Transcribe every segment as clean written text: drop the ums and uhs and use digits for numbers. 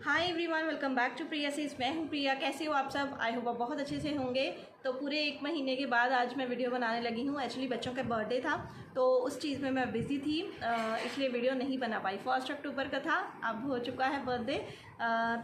Hi everyone, welcome back to Priya सीज। मैं हूँ प्रिया। कैसे हो आप सब? आई होप आप बहुत अच्छे से होंगे। तो पूरे 1 महीने के बाद आज मैं वीडियो बनाने लगी हूँ। एक्चुअली बच्चों का बर्थडे था तो उस चीज़ में मैं बिज़ी थी, इसलिए वीडियो नहीं बना पाई। 1 अक्टूबर का था, अब हो चुका है बर्थडे,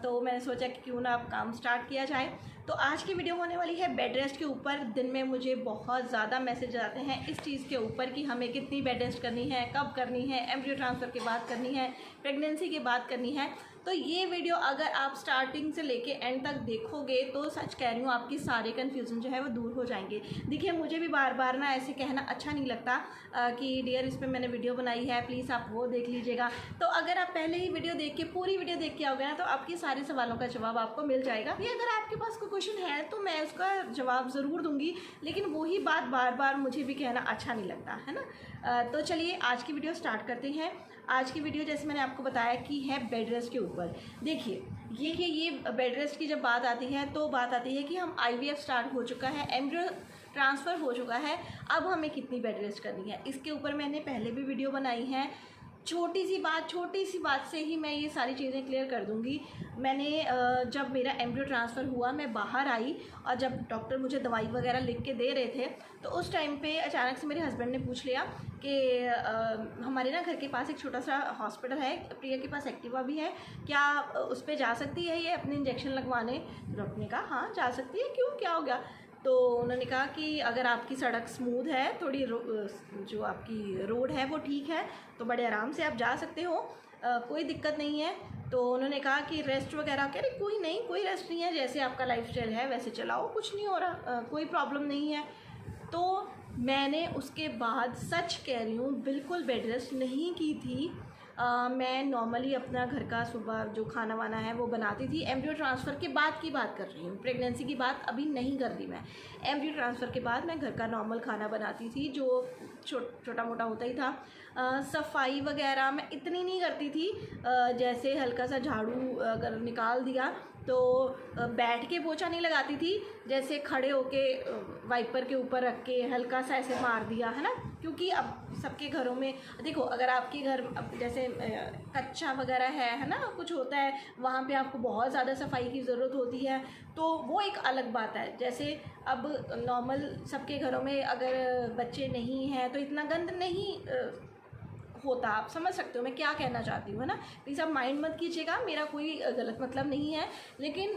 तो मैंने सोचा कि क्यों ना अब काम स्टार्ट किया जाए। तो आज की वीडियो होने वाली है बेड रेस्ट के ऊपर। दिन में मुझे बहुत ज़्यादा मैसेज आते हैं इस चीज़ के ऊपर कि हमें कितनी बेड रेस्ट करनी है, कब करनी है, एम्ब्रियो ट्रांसफ़र के बाद करनी है, प्रेगनेंसी के बाद करनी है। तो ये वीडियो अगर आप स्टार्टिंग से लेके एंड तक देखोगे तो सच कह रही हूँ आपकी सारे कन्फ्यूज़न जो है वो दूर हो जाएंगे। देखिए, मुझे भी बार बार ना ऐसे कहना अच्छा नहीं लगता कि डियर इस पर मैंने वीडियो बनाई है, प्लीज़ आप वो देख लीजिएगा। तो अगर आप पहले ही वीडियो देख के पूरी वीडियो देख के आओगे ना तो आपके सारे सवालों का जवाब आपको मिल जाएगा। ये अगर आपके पास कोई क्वेश्चन है तो मैं उसका जवाब ज़रूर दूँगी, लेकिन वही बात बार बार मुझे भी कहना अच्छा नहीं लगता है ना। तो चलिए आज की वीडियो स्टार्ट करते हैं। आज की वीडियो जैसे मैंने आपको बताया कि है बेड रेस्ट के ऊपर। देखिए ये बेड रेस्ट की जब बात आती है तो बात आती है कि हम IVF स्टार्ट हो चुका है, एम्ब्रियो ट्रांसफ़र हो चुका है, अब हमें कितनी बेड रेस्ट करनी है। इसके ऊपर मैंने पहले भी वीडियो बनाई है। छोटी सी बात से ही मैं ये सारी चीज़ें क्लियर कर दूंगी। मैंने जब मेरा एम्ब्रियो ट्रांसफ़र हुआ, मैं बाहर आई और जब डॉक्टर मुझे दवाई वगैरह लिख के दे रहे थे तो उस टाइम पे अचानक से मेरे हस्बैंड ने पूछ लिया कि हमारे ना घर के पास एक छोटा सा हॉस्पिटल है, प्रिया के पास एक्टिवा भी है, क्या उस पर जा सकती है ये अपने इंजेक्शन लगवाने? डॉक्टर ने कहा हाँ जा सकती है, क्यों, क्या हो गया? तो उन्होंने कहा कि अगर आपकी सड़क स्मूथ है, थोड़ी जो आपकी रोड है वो ठीक है, तो बड़े आराम से आप जा सकते हो, कोई दिक्कत नहीं है। तो उन्होंने कहा कि रेस्ट वगैरह, कह रहे कोई नहीं, कोई रेस्ट नहीं है, जैसे आपका लाइफस्टाइल है वैसे चलाओ, कुछ नहीं हो रहा, कोई प्रॉब्लम नहीं है। तो मैंने उसके बाद सच कह रही हूँ बिल्कुल बेड रेस्ट नहीं की थी। मैं नॉर्मली अपना घर का सुबह जो खाना वाना है वो बनाती थी। एम्ब्रियो ट्रांसफ़र के बाद की बात कर रही हूँ, प्रेगनेंसी की बात अभी नहीं कर रही मैं। एम्ब्रियो ट्रांसफ़र के बाद मैं घर का नॉर्मल खाना बनाती थी जो छोटा मोटा होता ही था। सफाई वगैरह मैं इतनी नहीं करती थी, जैसे हल्का सा झाड़ू अगर निकाल दिया तो बैठ के पोछा नहीं लगाती थी, जैसे खड़े होके वाइपर के ऊपर रख के हल्का सा ऐसे मार दिया, है ना। क्योंकि अब सबके घरों में देखो, अगर आपके घर अब जैसे कच्चा वगैरह है ना, कुछ होता है, वहाँ पे आपको बहुत ज़्यादा सफाई की ज़रूरत होती है, तो वो एक अलग बात है। जैसे अब नॉर्मल सबके घरों में अगर बच्चे नहीं हैं तो इतना गंद नहीं होता। आप समझ सकते हो मैं क्या कहना चाहती हूँ, है ना। प्लीज़ आप माइंड मत कीजिएगा, मेरा कोई गलत मतलब नहीं है, लेकिन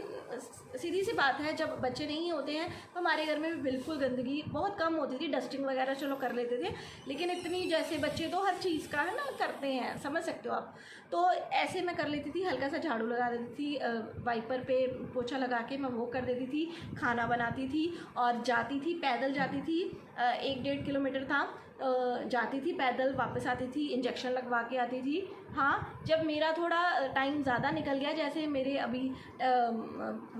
सीधी सी बात है, जब बच्चे नहीं होते हैं तो हमारे घर में भी बिल्कुल गंदगी बहुत कम होती थी। डस्टिंग वगैरह चलो कर लेते थे, लेकिन इतनी, जैसे बच्चे तो हर चीज़ का है ना करते हैं, समझ सकते हो आप। तो ऐसे मैं कर लेती थी, हल्का सा झाड़ू लगा देती थी, वाइपर पे पोछा लगा के मैं वो कर देती थी, खाना बनाती थी और जाती थी, पैदल जाती थी। 1-1.5 किलोमीटर था, जाती थी पैदल, वापस आती थी, इंजेक्शन लगवा के आती थी। हाँ, जब मेरा थोड़ा टाइम ज़्यादा निकल गया, जैसे मेरे अभी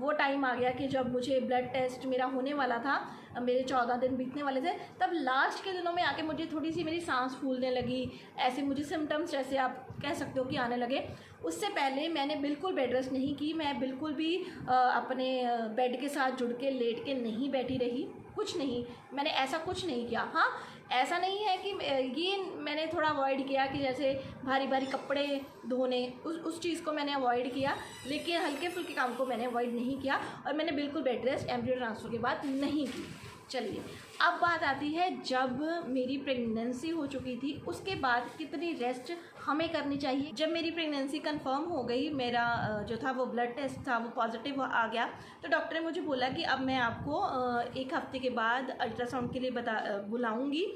वो टाइम आ गया कि जब मुझे ब्लड टेस्ट मेरा होने वाला था, मेरे 14 दिन बीतने वाले थे, तब लास्ट के दिनों में आके मुझे थोड़ी सी मेरी सांस फूलने लगी, ऐसे मुझे सिम्टम्स जैसे आप कह सकते हो कि आने लगे। उससे पहले मैंने बिल्कुल बेड रेस्ट नहीं की, मैं बिल्कुल भी अपने बेड के साथ जुड़ के लेट के नहीं बैठी रही, कुछ नहीं, मैंने ऐसा कुछ नहीं किया। हाँ, ऐसा नहीं है कि ये मैंने थोड़ा अवॉइड किया कि जैसे भारी भारी कपड़े धोने, उस चीज़ को मैंने अवॉइड किया, लेकिन हल्के फुल्के काम को मैंने अवॉइड नहीं किया और मैंने बिल्कुल बेड रेस्ट एम्ब्रियो ट्रांसफ़र के बाद नहीं की। चलिए, अब बात आती है जब मेरी प्रेगनेंसी हो चुकी थी उसके बाद कितनी रेस्ट हमें करनी चाहिए। जब मेरी प्रेगनेंसी कंफर्म हो गई, मेरा जो था वो ब्लड टेस्ट था वो पॉजिटिव आ गया, तो डॉक्टर ने मुझे बोला कि अब मैं आपको 1 हफ्ते के बाद अल्ट्रासाउंड के लिए बुलाऊंगी।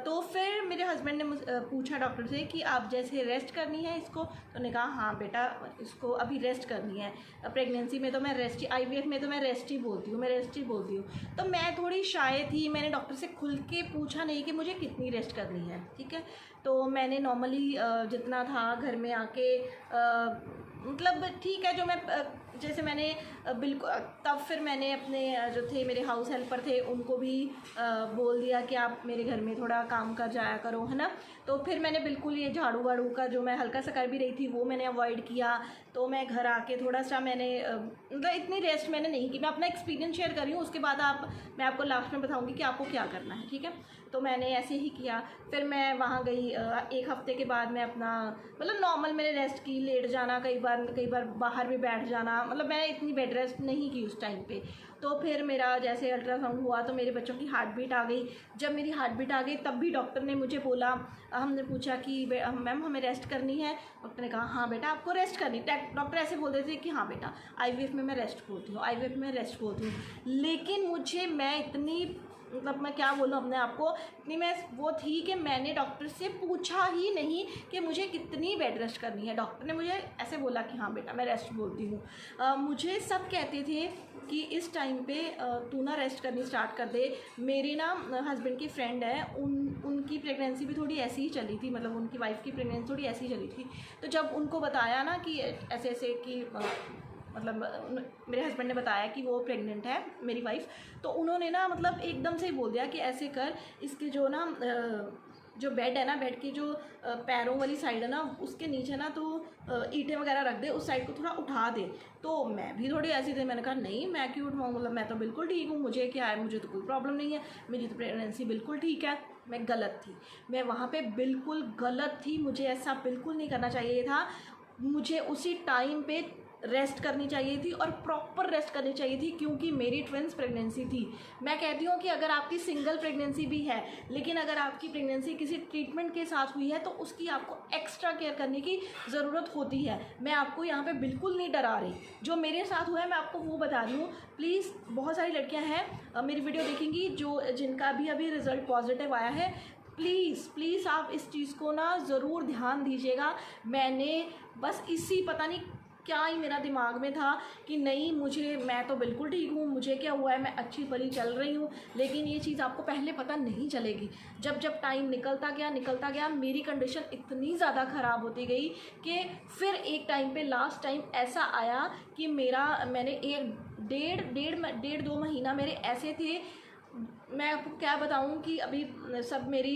तो फिर मेरे हस्बैंड ने पूछा डॉक्टर से कि आप जैसे रेस्ट करनी है इसको, तो उन्होंने कहा हाँ बेटा इसको अभी रेस्ट करनी है। प्रेगनेंसी में तो मैं रेस्ट ही, IVF में तो मैं रेस्ट ही बोलती हूँ, मैं रेस्ट ही बोलती हूँ। तो मैं थोड़ी शाय थी, मैंने डॉक्टर से खुल के पूछा नहीं कि मुझे कितनी रेस्ट करनी है, ठीक है। तो मैंने नॉर्मली जितना था घर में आके मतलब ठीक है, जो मैं जैसे मैंने बिल्कुल तब फिर मैंने अपने जो थे मेरे हाउस हेल्पर थे उनको भी बोल दिया कि आप मेरे घर में थोड़ा काम कर जाया करो, है ना। तो फिर मैंने बिल्कुल ये झाड़ू वाड़ू का जो मैं हल्का सा कर भी रही थी वो मैंने अवॉइड किया। तो मैं घर आके थोड़ा सा मैंने मतलब इतनी रेस्ट मैंने नहीं की। मैं अपना एक्सपीरियंस शेयर कर रही हूँ, उसके बाद मैं आपको लास्ट में बताऊँगी कि आपको क्या करना है, ठीक है। तो मैंने ऐसे ही किया। फिर मैं वहाँ गई, 1 हफ्ते के बाद मैं अपना मतलब नॉर्मल मैंने रेस्ट की, लेट जाना, कई बार बाहर भी बैठ जाना, मतलब मैंने इतनी बेड रेस्ट नहीं की उस टाइम पे। तो फिर मेरा जैसे अल्ट्रासाउंड हुआ तो मेरे बच्चों की हार्ट बीट आ गई। जब मेरी हार्ट बीट आ गई तब भी डॉक्टर ने मुझे बोला, हमने पूछा कि मैम हमें रेस्ट करनी है। डॉक्टर ने कहा हाँ बेटा आपको रेस्ट करनी। डॉक्टर ऐसे बोलते थे कि हाँ बेटा IVF में मैं रेस्ट बोलती हूँ, IVF में रेस्ट बोलती हूँ। लेकिन मैं इतनी मतलब मैं क्या बोलूँ अपने आप को, इतनी मैं वो थी कि मैंने डॉक्टर से पूछा ही नहीं कि मुझे कितनी बेड रेस्ट करनी है। डॉक्टर ने मुझे ऐसे बोला कि हाँ बेटा मैं रेस्ट बोलती हूँ। मुझे सब कहते थे कि इस टाइम पे तू ना रेस्ट करनी स्टार्ट कर दे। मेरी ना हस्बैंड की फ्रेंड है, उनकी प्रेगनेंसी भी थोड़ी ऐसी ही चली थी, मतलब उनकी वाइफ की प्रेगनेंसी थोड़ी ऐसी ही चली थी। तो जब उनको बताया ना कि ऐसे ऐसे कि मतलब मेरे हस्बैंड ने बताया कि वो प्रेग्नेंट है मेरी वाइफ, तो उन्होंने ना मतलब एकदम से ही बोल दिया कि ऐसे कर, इसके जो ना जो बेड है ना, बेड की जो पैरों वाली साइड है ना उसके नीचे ना तो ईंटें वगैरह रख दे, उस साइड को थोड़ा उठा दे। तो मैं भी थोड़ी ऐसी थी, मैंने कहा नहीं मैं क्यों उठवाऊँ, मतलब मैं तो बिल्कुल ठीक हूँ, मुझे क्या है, मुझे तो कोई प्रॉब्लम नहीं है, मेरी तो प्रेगनेंसी बिल्कुल ठीक है। मैं गलत थी, मैं वहाँ पे बिल्कुल गलत थी, मुझे ऐसा बिल्कुल नहीं करना चाहिए था। मुझे उसी टाइम पे रेस्ट करनी चाहिए थी और प्रॉपर रेस्ट करनी चाहिए थी, क्योंकि मेरी ट्विंस प्रेगनेंसी थी। मैं कहती हूँ कि अगर आपकी सिंगल प्रेगनेंसी भी है, लेकिन अगर आपकी प्रेगनेंसी किसी ट्रीटमेंट के साथ हुई है तो उसकी आपको एक्स्ट्रा केयर करने की ज़रूरत होती है। मैं आपको यहाँ पे बिल्कुल नहीं डरा रही, जो मेरे साथ हुआ है मैं आपको वो बता रही हूँ। प्लीज़, बहुत सारी लड़कियाँ हैं मेरी वीडियो देखेंगी जिनका अभी रिज़ल्ट पॉजिटिव आया है, प्लीज़ आप इस चीज़ को ना ज़रूर ध्यान दीजिएगा। मैंने बस इसी पता नहीं क्या ही मेरा दिमाग में था कि नहीं मैं तो बिल्कुल ठीक हूँ, मुझे क्या हुआ है, मैं अच्छी भली चल रही हूँ। लेकिन ये चीज़ आपको पहले पता नहीं चलेगी। जब टाइम निकलता गया मेरी कंडीशन इतनी ज़्यादा ख़राब होती गई कि फिर एक टाइम पे लास्ट टाइम ऐसा आया कि मैंने 1.5-2 महीना मेरे ऐसे थे। मैं आपको क्या बताऊँ कि अभी सब मेरी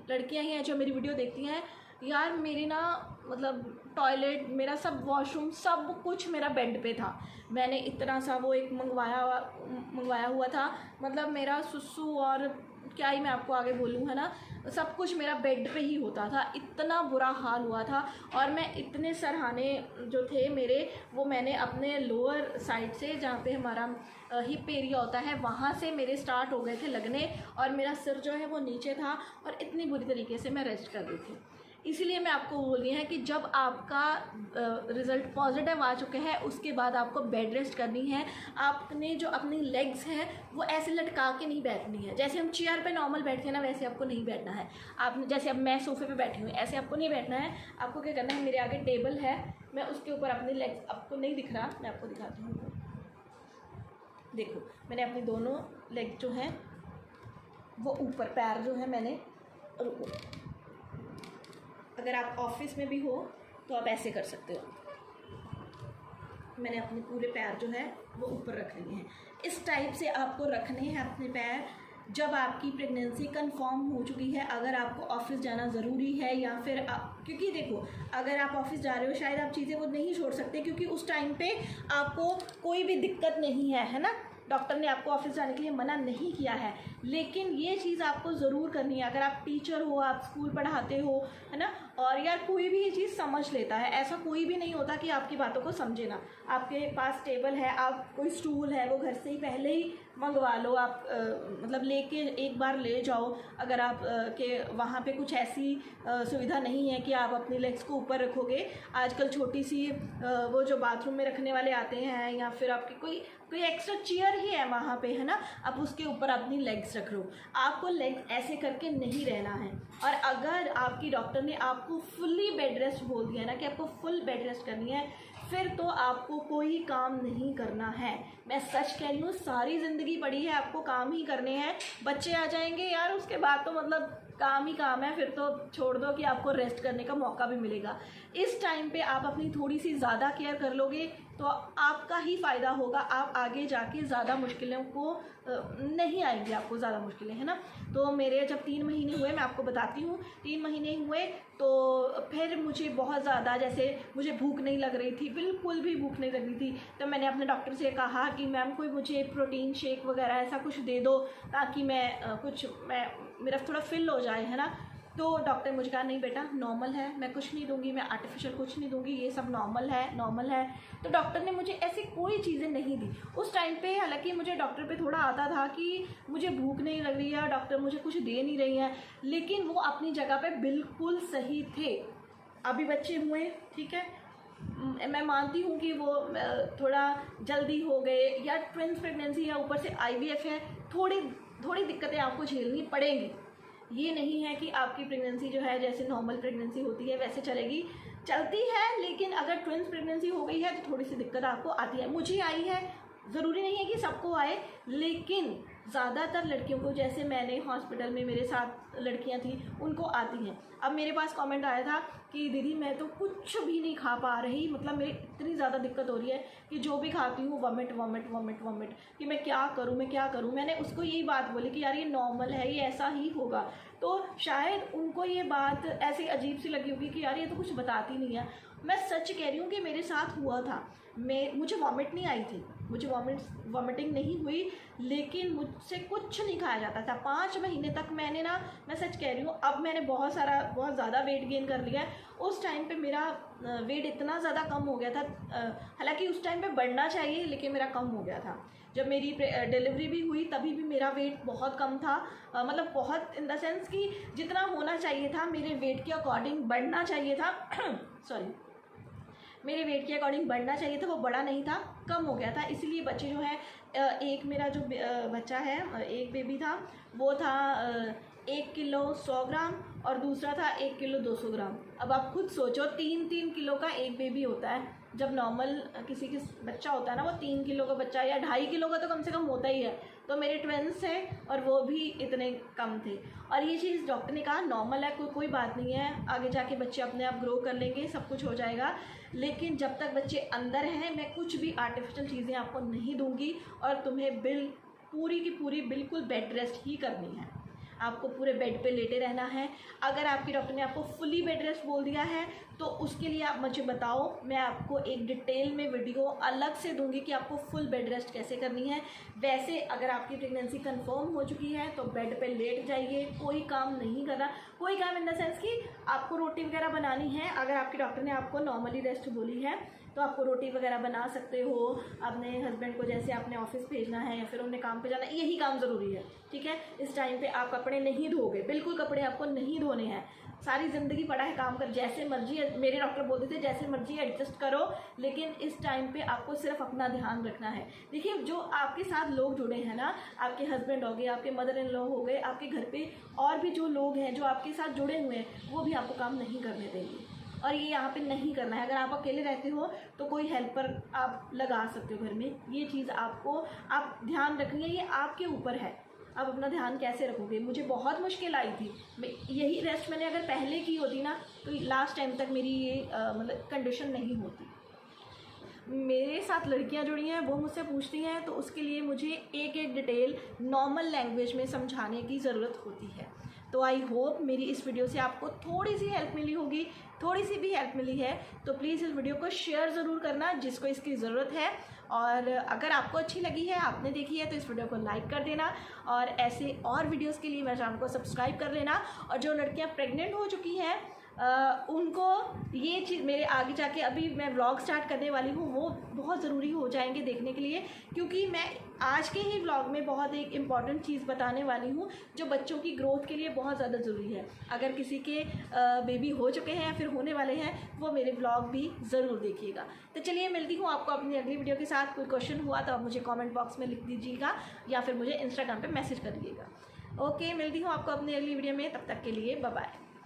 लड़कियाँ ही हैं जो मेरी वीडियो देखती हैं यार, मेरी ना मतलब टॉयलेट, मेरा सब वॉशरूम, सब कुछ मेरा बेड पे था। मैंने इतना सा वो एक मंगवाया हुआ था, मतलब मेरा सुसु और क्या ही मैं आपको आगे बोलूँ, है ना, सब कुछ मेरा बेड पे ही होता था। इतना बुरा हाल हुआ था। और मैं इतने सरहाने जो थे मेरे, वो मैंने अपने लोअर साइड से, जहाँ पे हमारा हिप एरिया होता है, वहाँ से मेरे स्टार्ट हो गए थे लगने, और मेरा सिर जो है वो नीचे था, और इतनी बुरी तरीके से मैं रेस्ट कर रही थी। इसीलिए मैं आपको बोल रही है कि जब आपका रिज़ल्ट पॉजिटिव आ चुके हैं उसके बाद आपको बेड रेस्ट करनी है। आपने जो अपनी लेग्स हैं वो ऐसे लटका के नहीं बैठनी है। जैसे हम चेयर पे नॉर्मल बैठते हैं ना, वैसे आपको नहीं बैठना है। आपने जैसे अब मैं सोफ़े पे बैठी हूँ, ऐसे आपको नहीं बैठना है। आपको क्या करना है, मेरे आगे टेबल है, मैं उसके ऊपर अपनी लेग्स, आपको नहीं दिख रहा, मैं आपको दिखाती हूँ। देखो, मैंने अपनी दोनों लेग जो हैं वो ऊपर, पैर जो है मैंने, रुको, अगर आप ऑफिस में भी हो तो आप ऐसे कर सकते हो। मैंने अपने पूरे पैर जो है वो ऊपर रख लिए हैं। इस टाइप से आपको रखने हैं अपने पैर जब आपकी प्रेगनेंसी कंफर्म हो चुकी है। अगर आपको ऑफिस जाना ज़रूरी है, या फिर क्योंकि देखो, अगर आप ऑफिस जा रहे हो शायद आप चीज़ें वो नहीं छोड़ सकते, क्योंकि उस टाइम पे आपको कोई भी दिक्कत नहीं है ना, डॉक्टर ने आपको ऑफिस जाने के लिए मना नहीं किया है। लेकिन ये चीज़ आपको ज़रूर करनी है। अगर आप टीचर हो, आप स्कूल पढ़ाते हो, है ना, और यार कोई भी ये चीज़ समझ लेता है, ऐसा कोई भी नहीं होता कि आपकी बातों को समझे ना। आपके पास टेबल है, आप कोई स्टूल है वो घर से ही पहले ही मंगवा लो, आप मतलब लेके एक बार ले जाओ। अगर आप के वहाँ पे कुछ ऐसी सुविधा नहीं है कि आप अपनी लेग्स को ऊपर रखोगे, आजकल छोटी सी वो जो बाथरूम में रखने वाले आते हैं, या फिर आपकी कोई एक्स्ट्रा चेयर ही है वहाँ पे, है ना, आप उसके ऊपर अपनी लेग्स रख लो। आपको लेग्स ऐसे करके नहीं रहना है। और अगर आपकी डॉक्टर ने आपको फुल्ली बेड रेस्ट बोल दिया ना कि आपको फुल बेड रेस्ट करनी है, फिर तो आपको कोई काम नहीं करना है। मैं सच कह रही हूँ, सारी ज़िंदगी पड़ी है, आपको काम ही करने हैं। बच्चे आ जाएंगे यार उसके बाद तो मतलब काम ही काम है, फिर तो छोड़ दो कि आपको रेस्ट करने का मौका भी मिलेगा। इस टाइम पे आप अपनी थोड़ी सी ज़्यादा केयर कर लोगे तो आपका ही फ़ायदा होगा। आप आगे जाके ज़्यादा मुश्किलों को नहीं आएंगी, आपको ज़्यादा मुश्किलें, है ना। तो मेरे जब 3 महीने हुए, मैं आपको बताती हूँ, 3 महीने हुए तो फिर मुझे बहुत ज़्यादा, जैसे मुझे भूख नहीं लग रही थी, बिल्कुल भी भूख नहीं लग रही थी। तो मैंने अपने डॉक्टर से कहा कि मैम कोई मुझे प्रोटीन शेक वगैरह ऐसा कुछ दे दो ताकि मैं मेरा थोड़ा फिल हो जाए, है ना। तो डॉक्टर मुझे कहा नहीं बेटा नॉर्मल है, मैं कुछ नहीं दूंगी, मैं आर्टिफिशियल कुछ नहीं दूंगी, ये सब नॉर्मल है। तो डॉक्टर ने मुझे ऐसी कोई चीज़ें नहीं दी उस टाइम पे। हालांकि मुझे डॉक्टर पे थोड़ा आता था कि मुझे भूख नहीं लग रही है, डॉक्टर मुझे कुछ दे नहीं रही हैं, लेकिन वो अपनी जगह पे बिल्कुल सही थे। अभी बच्चे हुए, ठीक है, मैं मानती हूँ कि वो थोड़ा जल्दी हो गए या ट्विंस प्रेगनेंसी है, ऊपर से IVF है, थोड़ी दिक्कतें आपको झेलनी पड़ेंगी। ये नहीं है कि आपकी प्रेगनेंसी जो है जैसे नॉर्मल प्रेगनेंसी होती है वैसे चलती है, लेकिन अगर ट्विंस प्रेगनेंसी हो गई है तो थोड़ी सी दिक्कत आपको आती है। मुझे आई है, ज़रूरी नहीं है कि सबको आए, लेकिन ज़्यादातर लड़कियों को, जैसे मैंने हॉस्पिटल में मेरे साथ लड़कियां थी उनको आती हैं। अब मेरे पास कमेंट आया था कि दीदी मैं तो कुछ भी नहीं खा पा रही, मतलब मेरी इतनी ज़्यादा दिक्कत हो रही है कि जो भी खाती हूँ वॉमिट कि मैं क्या करूँ। मैंने उसको यही बात बोली कि यार ये नॉर्मल है, ये ऐसा ही होगा। तो शायद उनको ये बात ऐसी अजीब सी लगी होगी कि यार ये तो कुछ बताती नहीं है। मैं सच कह रही हूँ कि मेरे साथ हुआ था। मुझे वॉमिट नहीं आई थी, मुझे वॉमिटिंग नहीं हुई, लेकिन मुझसे कुछ नहीं खाया जाता था 5 महीने तक। मैं सच कह रही हूँ, अब मैंने बहुत ज़्यादा वेट गेन कर लिया है। उस टाइम पे मेरा वेट इतना ज़्यादा कम हो गया था, हालांकि उस टाइम पे बढ़ना चाहिए लेकिन मेरा कम हो गया था। जब मेरी डिलीवरी भी हुई तभी भी मेरा वेट बहुत कम था, मतलब बहुत इन द सेंस कि जितना होना चाहिए था मेरे वेट के अकॉर्डिंग बढ़ना चाहिए था सॉरी, मेरे वेट के अकॉर्डिंग बढ़ना चाहिए था, वो बड़ा नहीं था, कम हो गया था। इसलिए बच्चे जो है, एक मेरा जो बच्चा है, एक बेबी था, वो था 1 किलो 100 ग्राम और दूसरा था 1 किलो 200 ग्राम। अब आप खुद सोचो 3-3 किलो का एक बेबी होता है। जब नॉर्मल किसी के बच्चा होता है ना, वो 3 किलो का बच्चा या 2.5 किलो का तो कम से कम होता ही है। तो मेरे ट्विंस थे और वो भी इतने कम थे। और ये चीज़ डॉक्टर ने कहा नॉर्मल है, कोई बात नहीं है, आगे जाके बच्चे अपने आप ग्रो कर लेंगे, सब कुछ हो जाएगा। लेकिन जब तक बच्चे अंदर हैं मैं कुछ भी आर्टिफिशियल चीज़ें आपको नहीं दूंगी और तुम्हें पूरी की पूरी बिल्कुल बेड रेस्ट ही करनी है। आपको पूरे बेड पे लेटे रहना है। अगर आपके डॉक्टर ने आपको फुली बेड रेस्ट बोल दिया है तो उसके लिए आप मुझे बताओ, मैं आपको एक डिटेल में वीडियो अलग से दूंगी कि आपको फुल बेड रेस्ट कैसे करनी है। वैसे अगर आपकी प्रेगनेंसी कंफर्म हो चुकी है तो बेड पे लेट जाइए, कोई काम नहीं करना। कोई काम इन द सेंस कि आपको रोटी वगैरह बनानी है, अगर आपके डॉक्टर ने आपको नॉर्मली रेस्ट बोली है तो आपको रोटी वगैरह बना सकते हो। अपने हस्बैंड को जैसे आपने ऑफिस भेजना है या फिर उन्हें काम पे जाना है, यही काम ज़रूरी है, ठीक है। इस टाइम पे आप कपड़े नहीं धोगे, बिल्कुल कपड़े आपको नहीं धोने हैं। सारी ज़िंदगी पड़ा है काम कर, जैसे मर्जी, मेरे डॉक्टर बोलते थे जैसे मर्जी एडजस्ट करो, लेकिन इस टाइम पे आपको सिर्फ अपना ध्यान रखना है। देखिए जो आपके साथ लोग जुड़े हैं ना, आपके हस्बैंड हो गए, आपके मदर इन लॉ हो गए, आपके घर पे और भी जो लोग हैं जो आपके साथ जुड़े हुए हैं, वो भी आपको काम नहीं करने देंगे। और ये यहाँ पे नहीं करना है। अगर आप अकेले रहते हो तो कोई हेल्पर आप लगा सकते हो घर में। ये चीज़ आप ध्यान रखनी है, ये आपके ऊपर है, आप अपना ध्यान कैसे रखोगे। मुझे बहुत मुश्किल आई थी, यही रेस्ट मैंने अगर पहले की होती ना तो लास्ट टाइम तक मेरी ये मतलब कंडीशन नहीं होती। मेरे साथ लड़कियां जुड़ी हैं, वो मुझसे पूछती हैं तो उसके लिए मुझे एक एक डिटेल नॉर्मल लैंग्वेज में समझाने की ज़रूरत होती है। तो आई होप मेरी इस वीडियो से आपको थोड़ी सी हेल्प मिली होगी। थोड़ी सी भी हेल्प मिली है तो प्लीज़ इस वीडियो को शेयर ज़रूर करना जिसको इसकी ज़रूरत है। और अगर आपको अच्छी लगी है, आपने देखी है, तो इस वीडियो को लाइक कर देना और ऐसे और वीडियोस के लिए मेरे चैनल को सब्सक्राइब कर लेना। और जो लड़कियां प्रेग्नेंट हो चुकी हैं उनको ये चीज़ मेरे आगे जाके अभी मैं व्लॉग स्टार्ट करने वाली हूँ, वो बहुत ज़रूरी हो जाएंगे देखने के लिए, क्योंकि मैं आज के ही व्लॉग में बहुत एक इम्पॉर्टेंट चीज़ बताने वाली हूँ जो बच्चों की ग्रोथ के लिए बहुत ज़्यादा ज़रूरी है। अगर किसी के बेबी हो चुके हैं या फिर होने वाले हैं, वो मेरे व्लॉग भी ज़रूर देखिएगा। तो चलिए मिलती हूँ आपको अपनी अगली वीडियो के साथ। कोई क्वेश्चन हुआ तो आप मुझे कमेंट बॉक्स में लिख दीजिएगा या फिर मुझे इंस्टाग्राम पे मैसेज कर दीजिएगा। ओके, मिलती हूँ आपको अपनी अगली वीडियो में, तब तक के लिए बाय बाय।